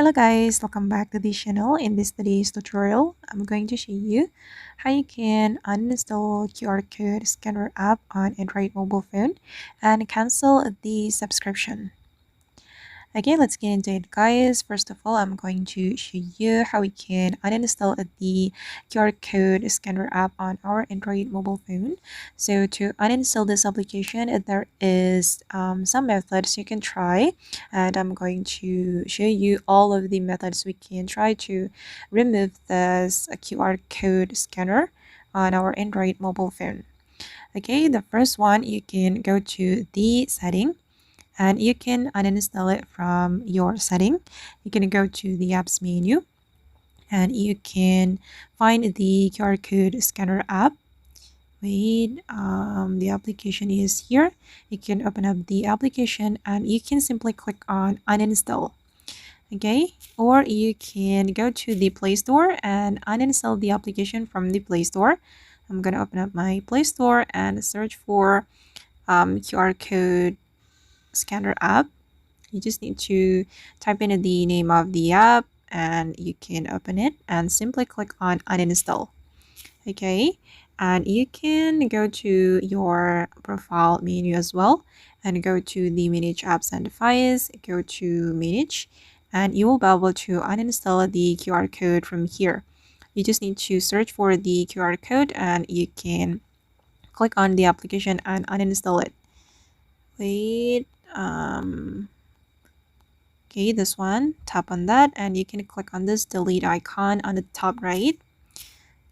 Hello guys, welcome back to this channel. In this today's tutorial, I'm going to show you how you can uninstall QR code scanner app on Android mobile phone and cancel the subscription. Okay, let's get into it guys. First of all, I'm going to show you how we can uninstall the QR code scanner app on our Android mobile phone. So to uninstall this application, there is some methods you can try, and I'm going to show you all of the methods we can try to remove this QR code scanner on our Android mobile phone. Okay, the first one, you can go to the setting and you can uninstall it from your setting. You can go to the apps menu and you can find the QR code scanner app. Wait, the application is here. You can open up the application and you can simply click on uninstall. Okay, or you can go to the Play Store and uninstall the application from the Play Store. I'm gonna open up my Play Store and search for QR code scanner app. You just need to type in the name of the app and you can open it and simply click on uninstall. Okay, and you can go to your profile menu as well and go to the manage apps and devices, go to manage, and you will be able to uninstall the QR code from here. You just need to search for the QR code and you can click on the application and uninstall it. Wait, okay, this one, tap on that and you can click on this delete icon on the top right.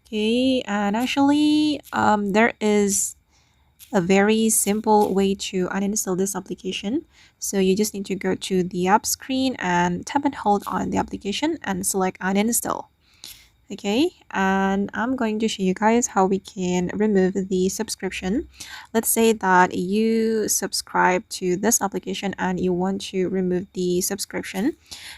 Okay, and actually there is a very simple way to uninstall this application. So you just need to go to the app screen and tap and hold on the application and select uninstall. Okay, and I'm going to show you guys how we can remove the subscription. Let's say that you subscribe to this application and you want to remove the subscription.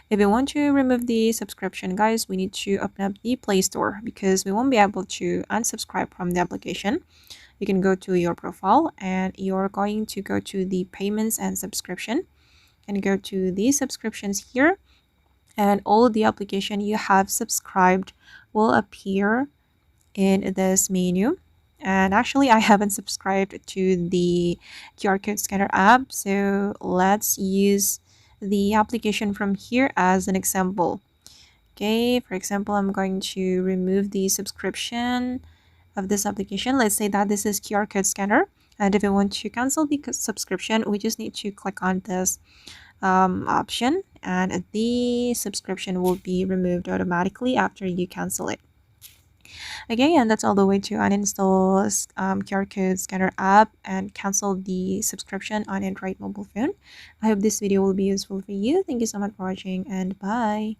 If you want to remove the subscription, guys, we need to open up the Play Store because we won't be able to unsubscribe from the application. You can go to your profile and you're going to go to the payments and subscription and go to the subscriptions here, and all the application you have subscribed will appear in this menu. And actually I haven't subscribed to the QR code scanner app, so let's use the application from here as an example. Okay, for example, I'm going to remove the subscription of this application. Let's say that this is QR code scanner, and if you want to cancel the subscription, we just need to click on this option and the subscription will be removed automatically after you cancel it. Okay, and that's all the way to uninstall QR code scanner app and cancel the subscription on Android mobile phone. I hope this video will be useful for you. Thank you so much for watching and bye.